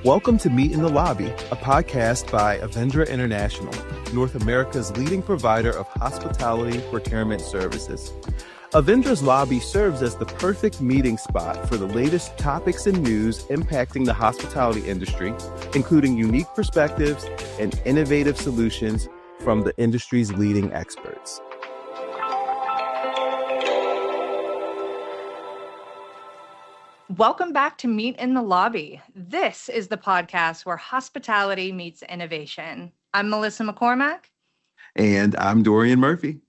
Welcome to Meet in the Lobby, a podcast by Avendra International, North America's leading provider of hospitality procurement services. Avendra's Lobby serves as the perfect meeting spot for the latest topics and news impacting the hospitality industry, including unique perspectives and innovative solutions from the industry's leading experts. Welcome back to Meet in the Lobby. This is the podcast where hospitality meets innovation. I'm Melissa McCormack. And I'm Dorien Murphy.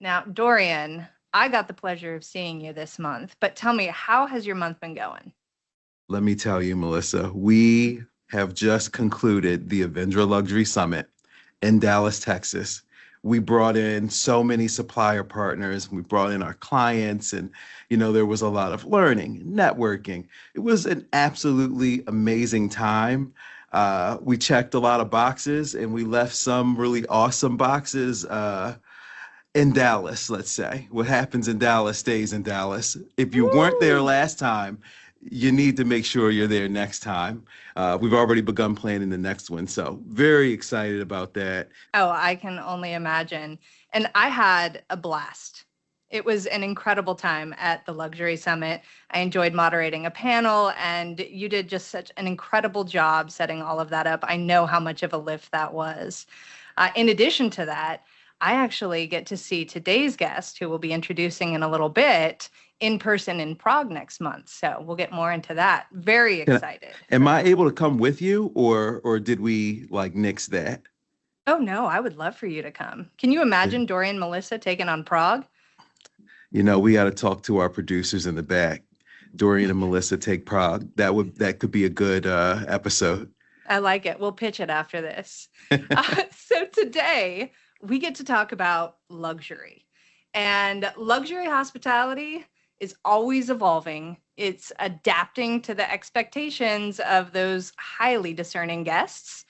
Now, Dorien, I got the pleasure of seeing you this month, but tell me, how has your month been going? Let me tell you, Melissa, we have just concluded the Avendra Luxury Summit in Dallas, Texas. We brought in so many supplier partners. We brought in our clients, and, there was a lot of learning, networking. It was an absolutely amazing time. We checked a lot of boxes, and we left some really awesome boxes in Dallas, let's say. What happens in Dallas stays in Dallas. If you weren't there last time, you need to make sure you're there next time. We've already begun planning the next one, so very excited about that. Oh, I can only imagine. And I had a blast. It was an incredible time at the Luxury Summit. I enjoyed moderating a panel, and you did just such an incredible job setting all of that up. I know how much of a lift that was. In addition to that, I actually get to see today's guest, who we'll be introducing in a little bit, in person in Prague next month. So we'll get more into that. Very excited. Am I able to come with you, or did we nix that? Oh, no, I would love for you to come. Can you imagine Dorien and Melissa taking on Prague? We got to talk to our producers in the back. Dorien and Melissa take Prague. That could be a good episode. I like it. We'll pitch it after this. So today we get to talk about luxury. And luxury hospitality is always evolving. It's adapting to the expectations of those highly discerning guests.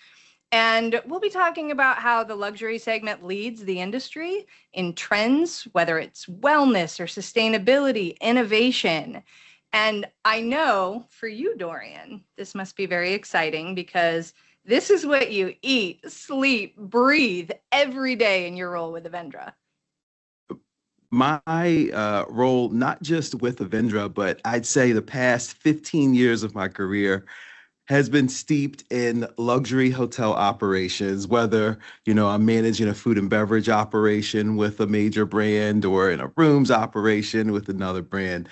And we'll be talking about how the luxury segment leads the industry in trends, whether it's wellness or sustainability, innovation. And I know for you, Dorien, this must be very exciting because this is what you eat, sleep, breathe every day in your role with Avendra. My role, not just with Avendra, but I'd say the past 15 years of my career has been steeped in luxury hotel operations, whether, I'm managing a food and beverage operation with a major brand or in a rooms operation with another brand.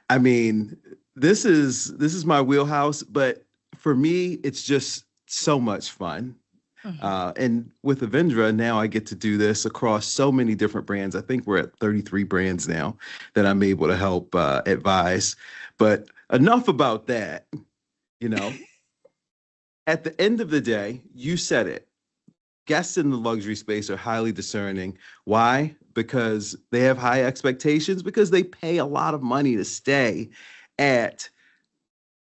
I mean, this is my wheelhouse, but for me, it's just so much fun. Mm-hmm. And with Avendra, now I get to do this across so many different brands. I think we're at 33 brands now that I'm able to help advise. But enough about that. At the end of the day, you said it. Guests in the luxury space are highly discerning. Why? Because they have high expectations, because they pay a lot of money to stay at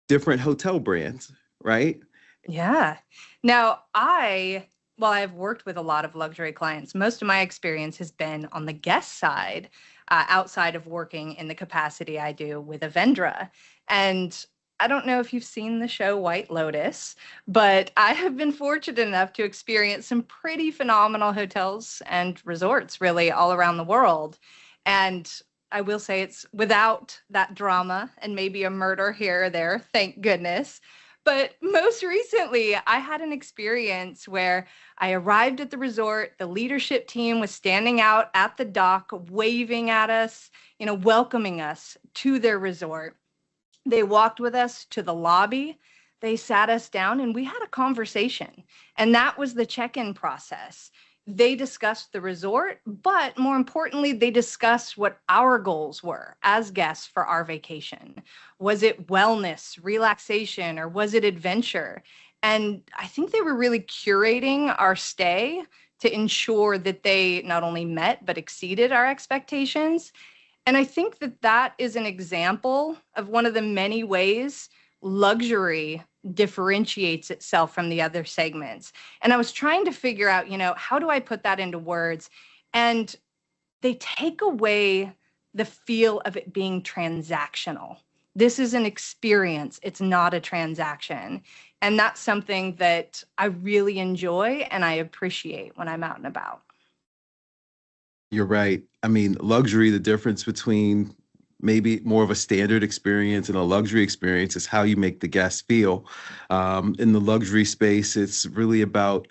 different hotel brands, right? Yeah. Now, while I've worked with a lot of luxury clients, most of my experience has been on the guest side, outside of working in the capacity I do with Avendra. And I don't know if you've seen the show White Lotus, but I have been fortunate enough to experience some pretty phenomenal hotels and resorts really all around the world. And I will say it's without that drama and maybe a murder here or there, thank goodness. But most recently, I had an experience where I arrived at the resort. The leadership team was standing out at the dock, waving at us, welcoming us to their resort. They walked with us to the lobby. They sat us down and we had a conversation. And that was the check-in process. They discussed the resort, but more importantly, they discussed what our goals were as guests for our vacation. Was it wellness, relaxation, or was it adventure? And I think they were really curating our stay to ensure that they not only met, but exceeded our expectations. And I think that that is an example of one of the many ways luxury differentiates itself from the other segments. And I was trying to figure out, how do I put that into words? And they take away the feel of it being transactional. This is an experience. It's not a transaction. And that's something that I really enjoy and I appreciate when I'm out and about. You're right. I mean, luxury, the difference between maybe more of a standard experience and a luxury experience is how you make the guest feel. In the luxury space, it's really about,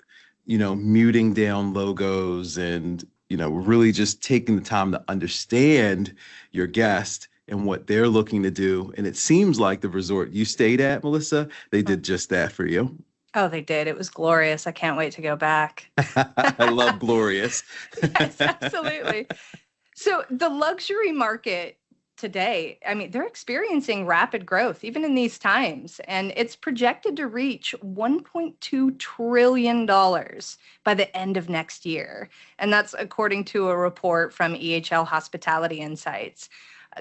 muting down logos and, really just taking the time to understand your guest and what they're looking to do. And it seems like the resort you stayed at, Melissa, they did just that for you. Oh, they did. It was glorious. I can't wait to go back. I love glorious. Yes, absolutely. So the luxury market today, I mean, they're experiencing rapid growth even in these times, and it's projected to reach $1.2 trillion by the end of next year. And that's according to a report from EHL Hospitality Insights.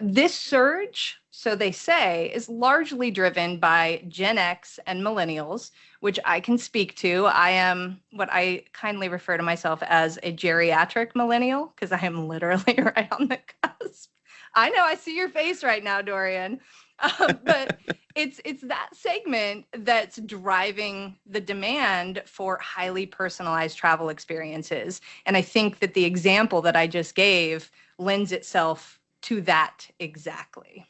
This surge, so they say, is largely driven by Gen X and millennials, which I can speak to. I am what I kindly refer to myself as a geriatric millennial because I am literally right on the cusp. I know, I see your face right now, Dorien. But it's that segment that's driving the demand for highly personalized travel experiences. And I think that the example that I just gave lends itself to that exactly.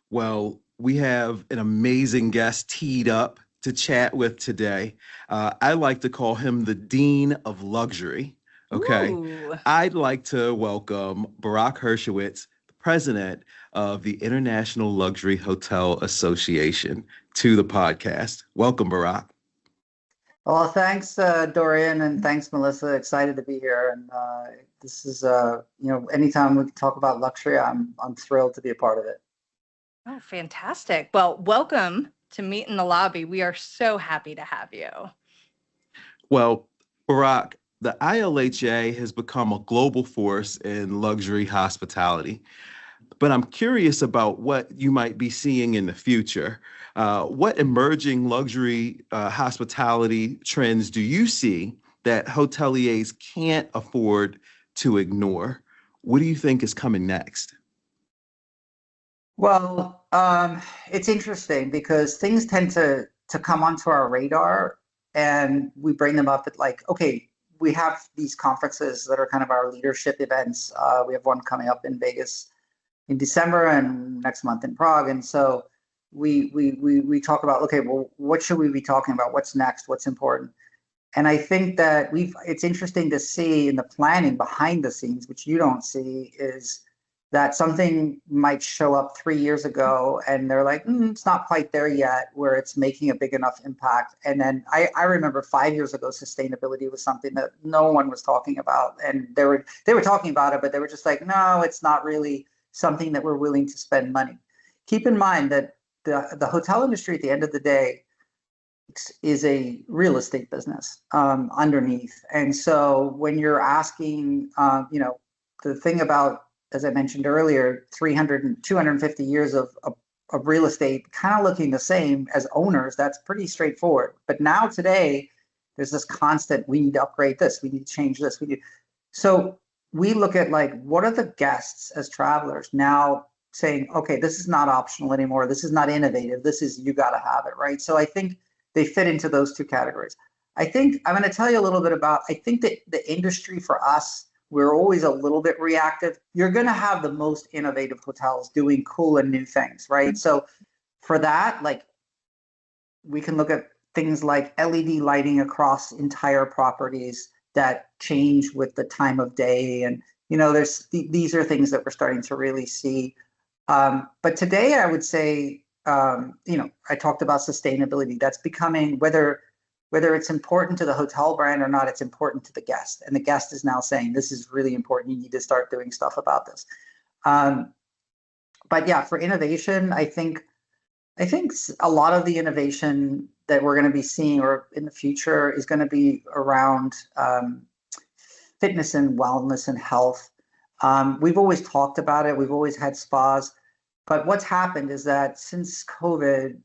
Well, we have an amazing guest teed up to chat with today. I like to call him the Dean of Luxury. Okay. Ooh. I'd like to welcome Barak Hirschowitz, the president of the International Luxury Hotel Association, to the podcast. Welcome, Barak. Well, thanks, Dorien, and thanks, Melissa. Excited to be here. And this is, anytime we can talk about luxury, I'm thrilled to be a part of it. Oh, fantastic. Well, welcome to Meet in the Lobby. We are so happy to have you. Well, Barak, the ILHA has become a global force in luxury hospitality, but I'm curious about what you might be seeing in the future. What emerging luxury hospitality trends do you see that hoteliers can't afford to ignore? What do you think is coming next? Well, it's interesting because things tend to come onto our radar and we bring them up at okay, we have these conferences that are kind of our leadership events. We have one coming up in Vegas in December and next month in Prague. And so we talk about, okay, well, what should we be talking about? What's next? What's important? And I think that it's interesting to see in the planning behind the scenes, which you don't see, is that something might show up 3 years ago and they're like, it's not quite there yet, where it's making a big enough impact. And then I remember 5 years ago, sustainability was something that no one was talking about. And they were talking about it, but they were just like, no, it's not really something that we're willing to spend money. Keep in mind that the hotel industry at the end of the day is a real estate business underneath. And so when you're asking, the thing about, as I mentioned earlier, 300 and 250 years of real estate kind of looking the same as owners, that's pretty straightforward. But now today, there's this constant, we need to upgrade this, we need to change this. So we look at what are the guests as travelers now saying, okay, this is not optional anymore. This is not innovative. This is, you got to have it, right? So I think they fit into those two categories. I think I'm going to tell you a little bit about, I think that the industry for us, we're always a little bit reactive. You're going to have the most innovative hotels doing cool and new things, right? So for that, we can look at things like LED lighting across entire properties that change with the time of day. And, these are things that we're starting to really see. But today I would say, I talked about sustainability. That's becoming, whether it's important to the hotel brand or not, it's important to the guest. And the guest is now saying, this is really important. You need to start doing stuff about this. But yeah, for innovation, I think a lot of the innovation that we're going to be seeing or in the future is going to be around fitness and wellness and health. We've always talked about it. We've always had spas. But what's happened is that since COVID,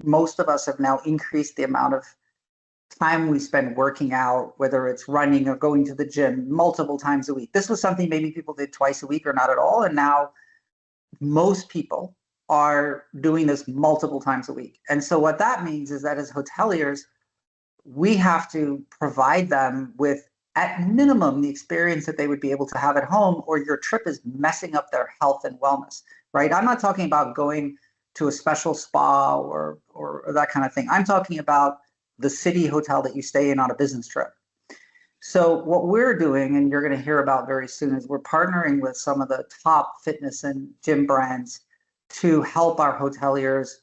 most of us have now increased the amount of time we spend working out, whether it's running or going to the gym multiple times a week. This was something maybe people did twice a week or not at all. And now most people are doing this multiple times a week. And so what that means is that as hoteliers, we have to provide them with, at minimum, the experience that they would be able to have at home, or your trip is messing up their health and wellness, right? I'm not talking about going to a special spa or that kind of thing. I'm talking about the city hotel that you stay in on a business trip. So what we're doing, and you're going to hear about very soon, is we're partnering with some of the top fitness and gym brands to help our hoteliers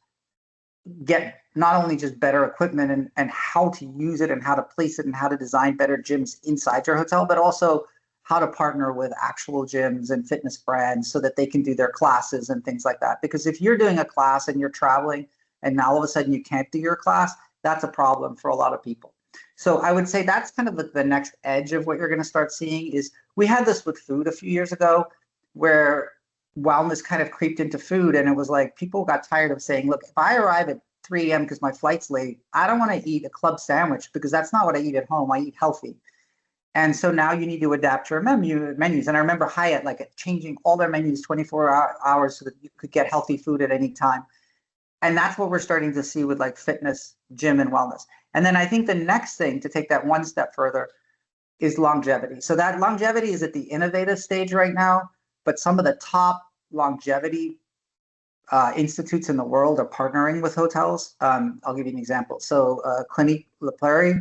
get not only just better equipment and how to use it and how to place it and how to design better gyms inside your hotel, but also how to partner with actual gyms and fitness brands so that they can do their classes and things like that. Because if you're doing a class and you're traveling and now all of a sudden you can't do your class, that's a problem for a lot of people. So I would say that's kind of the next edge of what you're going to start seeing. Is we had this with food a few years ago where wellness kind of creeped into food, and it was like people got tired of saying, look, if I arrive at 3 a.m. because my flight's late, I don't want to eat a club sandwich because that's not what I eat at home. I eat healthy. And so now you need to adapt your menus. And I remember Hyatt like changing all their menus 24 hours so that you could get healthy food at any time. And that's what we're starting to see with like fitness, gym, and wellness. And then I think the next thing to take that one step further is longevity. So that longevity is at the innovative stage right now, but some of the top longevity institutes in the world are partnering with hotels. I'll give you an example. So Clinique Le Prairie,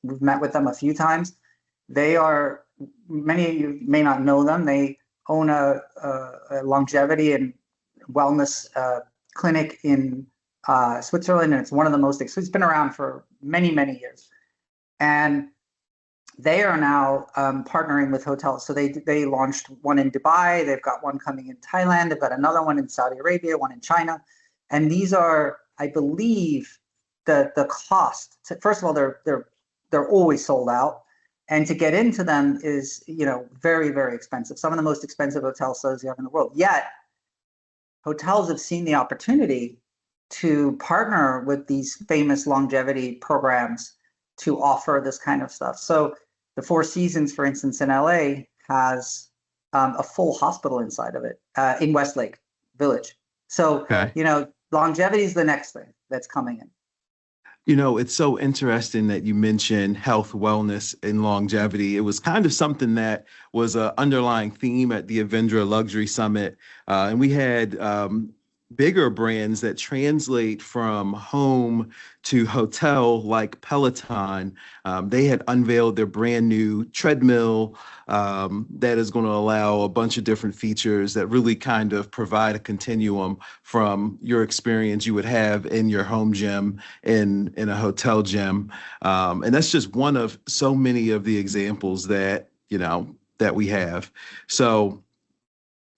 we've met with them a few times. They are, many of you may not know them. They own a longevity and wellness clinic in Switzerland, and it's one of the most, it's been around for many, many years. And they are now partnering with hotels. So they launched one in Dubai. They've got one coming in Thailand. They've got another one in Saudi Arabia, one in China. And these are, I believe, the cost. First of all, they're always sold out. And to get into them is, very, very expensive. Some of the most expensive hotel stays you have in the world. Yet, hotels have seen the opportunity to partner with these famous longevity programs to offer this kind of stuff. So the Four Seasons, for instance, in LA has a full hospital inside of it in Westlake Village. So, Okay. Longevity is the next thing that's coming in. It's so interesting that you mentioned health, wellness, and longevity. It was kind of something that was an underlying theme at the Avendra Luxury Summit. And we had bigger brands that translate from home to hotel, like Peloton. They had unveiled their brand new treadmill that is going to allow a bunch of different features that really kind of provide a continuum from your experience you would have in your home gym in a hotel gym. And that's just one of so many of the examples that we have. So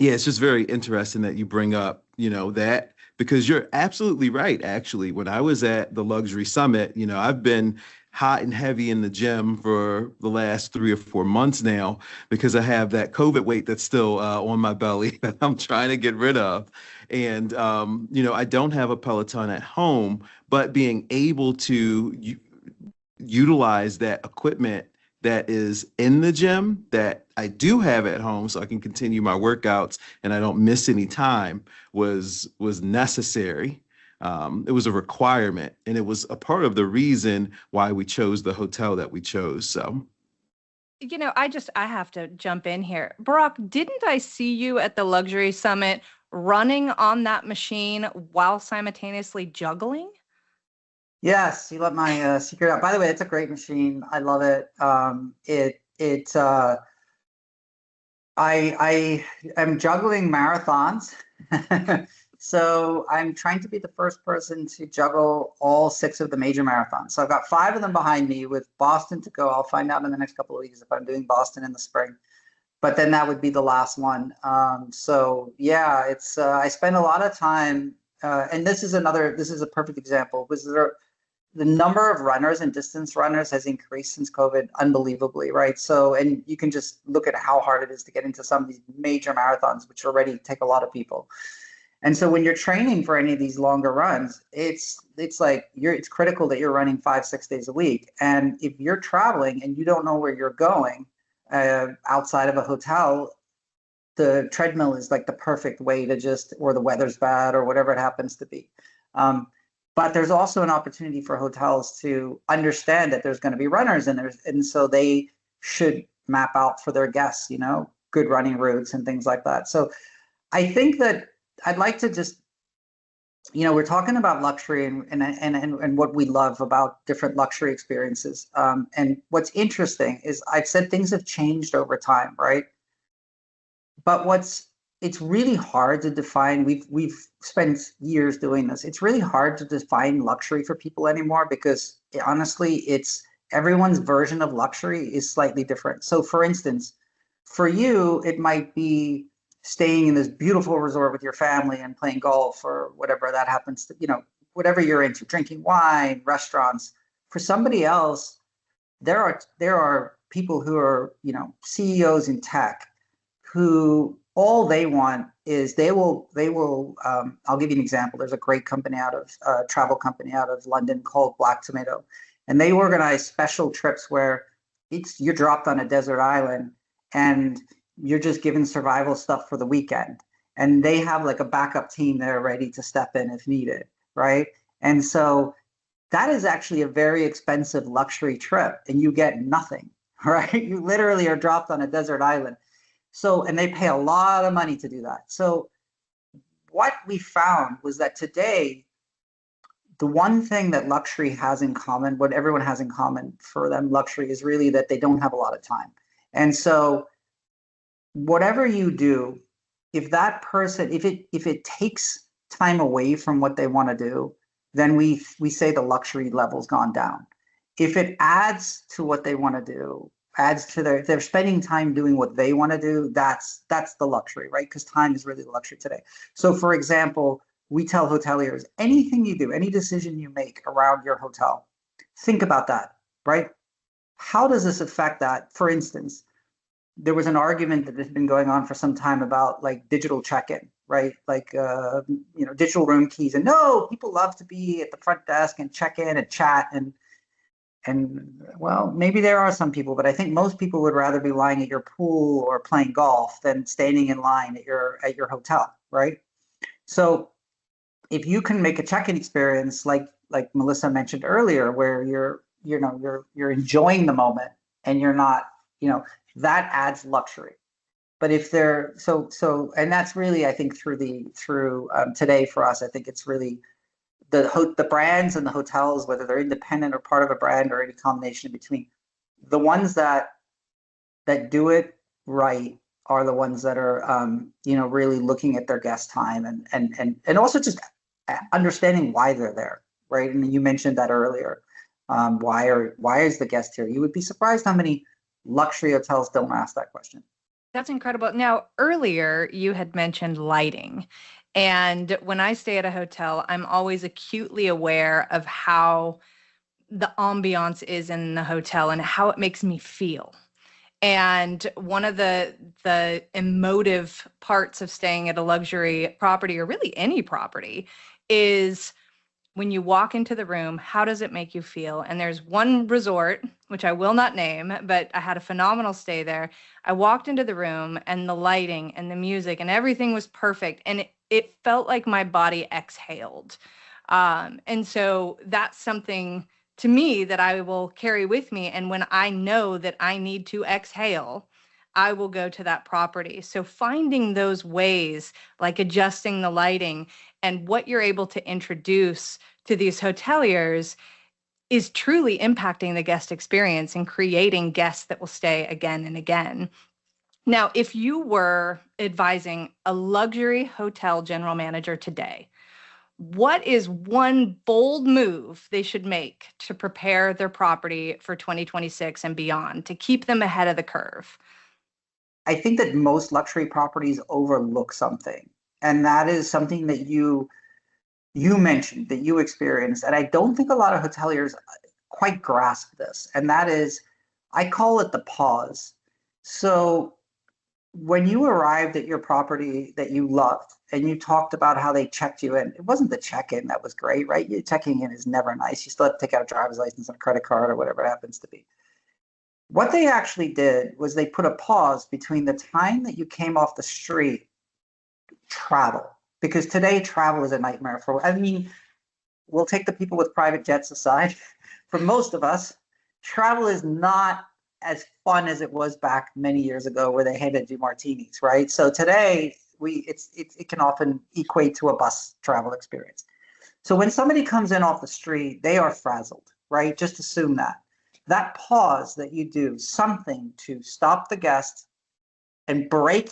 yeah, it's just very interesting that you bring up, that, because you're absolutely right. Actually, when I was at the Luxury Summit, I've been hot and heavy in the gym for the last 3 or 4 months now because I have that COVID weight that's still on my belly that I'm trying to get rid of. And, I don't have a Peloton at home, but being able to utilize that equipment that is in the gym that I do have at home so I can continue my workouts and I don't miss any time was necessary. It was a requirement, and it was a part of the reason why we chose the hotel that we chose. So, I have to jump in here. Barak, didn't I see you at the Luxury Summit running on that machine while simultaneously juggling? Yes, you let my secret out. By the way, it's a great machine. I love it. I am juggling marathons. So I'm trying to be the first person to juggle all 6 of the major marathons. So I've got 5 of them behind me with Boston to go. I'll find out in the next couple of weeks if I'm doing Boston in the spring. But then that would be the last one. So yeah, it's I spend a lot of time, and this is a perfect example. The number of runners and distance runners has increased since COVID unbelievably, right? So, and you can just look at how hard it is to get into some of these major marathons, which already take a lot of people. And so when you're training for any of these longer runs, it's critical that you're running 5-6 days a week. And if you're traveling and you don't know where you're going outside of a hotel, the treadmill is like the perfect way to just, or the weather's bad or whatever it happens to be. But there's also an opportunity for hotels to understand that there's going to be runners, and so they should map out for their guests, good running routes and things like that. So I think that I'd like to just, we're talking about luxury and what we love about different luxury experiences. And what's interesting is I've said things have changed over time, right? But it's really hard to define. We've spent years doing this. It's really hard to define luxury for people anymore because honestly, it's everyone's version of luxury is slightly different. So for instance, for you, it might be staying in this beautiful resort with your family and playing golf or whatever that happens to, whatever you're into, drinking wine, restaurants. For somebody else, there are people who are, CEOs in tech who all they want is they will I'll give you an example. There's a great company travel company out of London called Black Tomato, and they organize special trips where you're dropped on a desert island and you're just given survival stuff for the weekend, and they have like a backup team there ready to step in if needed, right? And so that is actually a very expensive luxury trip, and you get nothing, right? You literally are dropped on a desert island. So, and they pay a lot of money to do that. So what we found was that today, the one thing that luxury has in common, what everyone has in common for them, luxury, is really that they don't have a lot of time. And so whatever you do, if that person, if it takes time away from what they want to do, then we say the luxury level's gone down. If it adds to what they want to do, adds to they're spending time doing what they want to do, that's the luxury, right? Because time is really the luxury today. So for example, we tell hoteliers, anything you do, any decision you make around your hotel, think about that, right? How does this affect that? For instance, there was an argument that has been going on for some time about like digital check-in, right? Like, digital room keys, and no, people love to be at the front desk and check in and chat and well, maybe there are some people, but I think most people would rather be lying at your pool or playing golf than standing in line at your hotel, right? So if you can make a check-in experience like Melissa mentioned earlier, where you're enjoying the moment and you're not, that adds luxury. But if they're and that's really, I think, through today for us, I think it's really the brands and the hotels, whether they're independent or part of a brand or any combination in between, the ones that do it right are the ones that are really looking at their guest time and also just understanding why they're there, right? And you mentioned that earlier. Why is the guest here? You would be surprised how many luxury hotels don't ask that question. That's incredible. Now, earlier you had mentioned lighting. And when I stay at a hotel, I'm always acutely aware of how the ambiance is in the hotel and how it makes me feel. And one of the emotive parts of staying at a luxury property, or really any property, is when you walk into the room, how does it make you feel? And there's one resort, which I will not name, but I had a phenomenal stay there. I walked into the room and the lighting and the music and everything was perfect. And it felt like my body exhaled. And so that's something to me that I will carry with me. And when I know that I need to exhale, I will go to that property. So finding those ways, like adjusting the lighting and what you're able to introduce to these hoteliers, is truly impacting the guest experience and creating guests that will stay again and again. Now, if you were advising a luxury hotel general manager today, what is one bold move they should make to prepare their property for 2026 and beyond to keep them ahead of the curve? I think that most luxury properties overlook something, and that is something that you mentioned, that you experienced, and I don't think a lot of hoteliers quite grasp this, and that is, I call it the pause. So when you arrived at your property that you loved and you talked about how they checked you in, it wasn't the check-in that was great, right? Checking in is never nice. You still have to take out a driver's license and a credit card or whatever it happens to be. What they actually did was they put a pause between the time that you came off the street, travel, because today travel is a nightmare for, I mean, we'll take the people with private jets aside. For most of us, travel is not as fun as it was back many years ago where they had to do martinis, right? So today it can often equate to a bus travel experience. So when somebody comes in off the street, they are frazzled, right? Just assume that. That pause that you do, something to stop the guest and break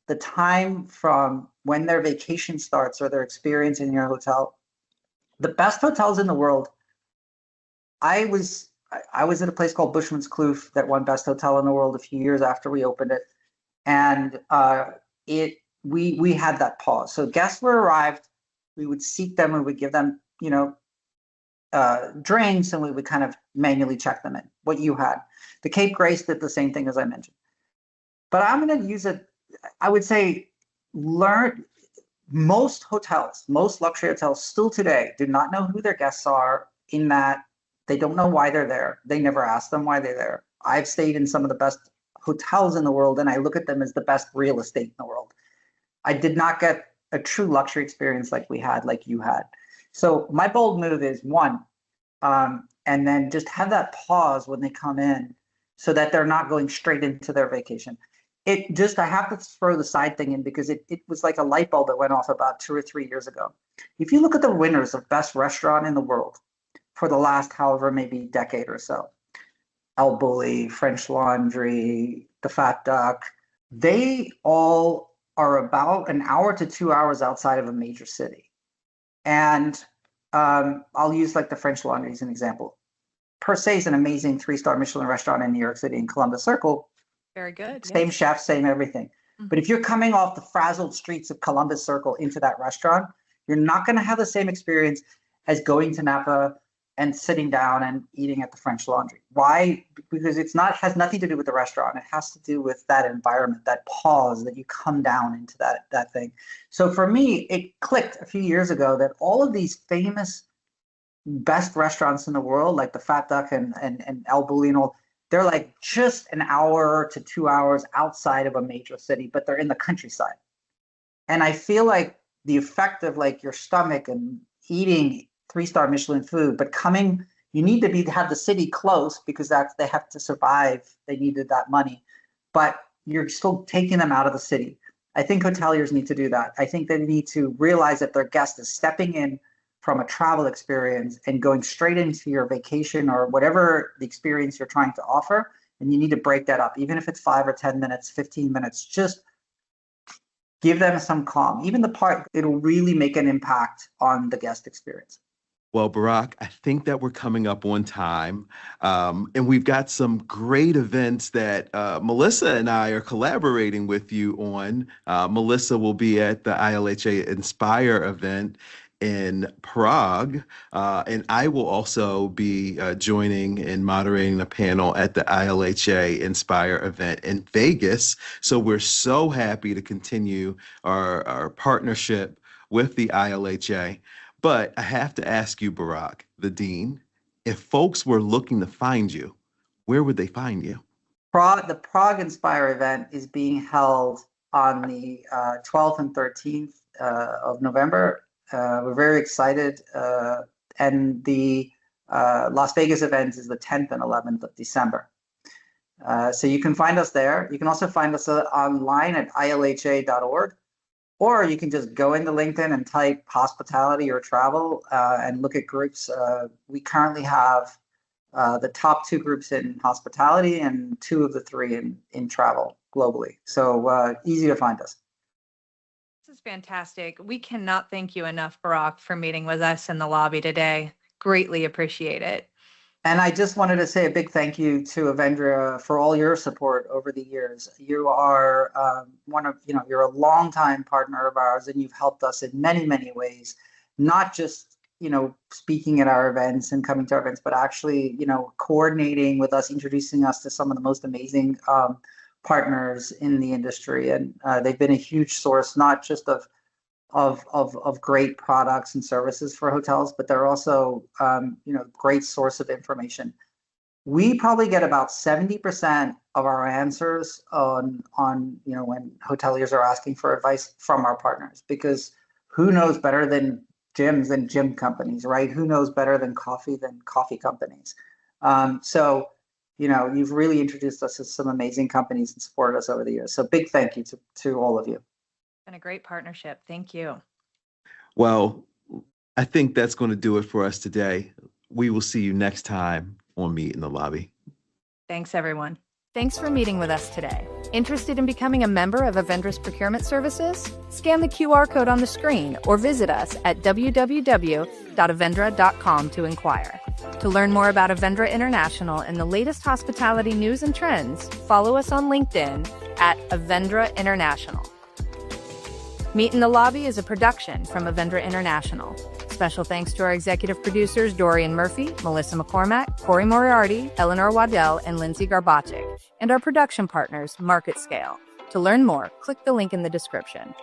the time from when their vacation starts or their experience in your hotel. The best hotels in the world. I was at a place called Bushman's Kloof that won best hotel in the world a few years after we opened it, and we had that pause. So guests were arrived, we would seat them, we would give them drinks, and we would kind of manually check them in. What you had, the Cape Grace did the same thing as I mentioned, but I'm going to use it. I would say most hotels, most luxury hotels still today do not know who their guests are, in that they don't know why they're there. They never ask them why they're there. I've stayed in some of the best hotels in the world, and I look at them as the best real estate in the world. I did not get a true luxury experience like we had, like you had. So my bold move is one, and then just have that pause when they come in so that they're not going straight into their vacation. I have to throw the side thing in because it was like a light bulb that went off about 2 or 3 years ago. If you look at the winners of best restaurant in the world for the last however maybe decade or so, El Bulli, French Laundry, the Fat Duck, they all are about an hour to 2 hours outside of a major city. And I'll use like the French Laundry as an example. Per se is an amazing 3-star Michelin restaurant in New York City in Columbus Circle. Very good. Same chef, same everything. Mm-hmm. But if you're coming off the frazzled streets of Columbus Circle into that restaurant, you're not going to have the same experience as going to Napa and sitting down and eating at the French Laundry. Why? Because has nothing to do with the restaurant. It has to do with that environment, that pause that you come down into that thing. So for me, it clicked a few years ago that all of these famous best restaurants in the world, like the Fat Duck and El Bulli and all, they're like just an hour to 2 hours outside of a major city, but they're in the countryside. And I feel like the effect of like your stomach and eating 3-star Michelin food, but you need to have the city close because they have to survive. They needed that money, but you're still taking them out of the city. I think hoteliers need to do that. I think they need to realize that their guest is stepping in from a travel experience and going straight into your vacation or whatever the experience you're trying to offer. And you need to break that up, even if it's 5 or 10 minutes, 15 minutes, just give them some calm. Even it'll really make an impact on the guest experience. Well, Barak, I think that we're coming up on time, and we've got some great events that Melissa and I are collaborating with you on. Melissa will be at the ILHA Inspire event in Prague, and I will also be joining and moderating a panel at the ILHA Inspire event in Vegas. So we're so happy to continue our partnership with the ILHA. But I have to ask you, Barak, the dean, if folks were looking to find you, where would they find you? The Prague Inspire event is being held on the 12th and 13th of November. We're very excited. And the Las Vegas event is the 10th and 11th of December. So you can find us there. You can also find us online at ilha.org. Or you can just go into LinkedIn and type hospitality or travel and look at groups. We currently have the top 2 groups in hospitality and 2 of the 3 in travel globally. So easy to find us. This is fantastic. We cannot thank you enough, Barak, for meeting with us in the lobby today. Greatly appreciate it. And I just wanted to say a big thank you to Avendra for all your support over the years. You are you're a longtime partner of ours, and you've helped us in many, many ways, not just, speaking at our events and coming to our events, but actually, coordinating with us, introducing us to some of the most amazing partners in the industry. And they've been a huge source, not just of great products and services for hotels, but they're also, great source of information. we probably get about 70% of our answers on when hoteliers are asking for advice from our partners, because who knows better than gyms and gym companies, right? Who knows better than coffee companies? So you've really introduced us to some amazing companies and supported us over the years. So big thank you to all of you. Been a great partnership. Thank you. Well, I think that's going to do it for us today. We will see you next time on Meet in the Lobby. Thanks, everyone. Thanks for meeting with us today. Interested in becoming a member of Avendra's procurement services? Scan the QR code on the screen or visit us at www.avendra.com to inquire. To learn more about Avendra International and the latest hospitality news and trends, follow us on LinkedIn at Avendra International. Meet in the Lobby is a production from Avendra International. Special thanks to our executive producers, Dorien Murphy, Melissa McCormack, Corey Moriarty, Eleanor Waddell, and Lindsay Garbachik, and our production partners, Market Scale. To learn more, click the link in the description.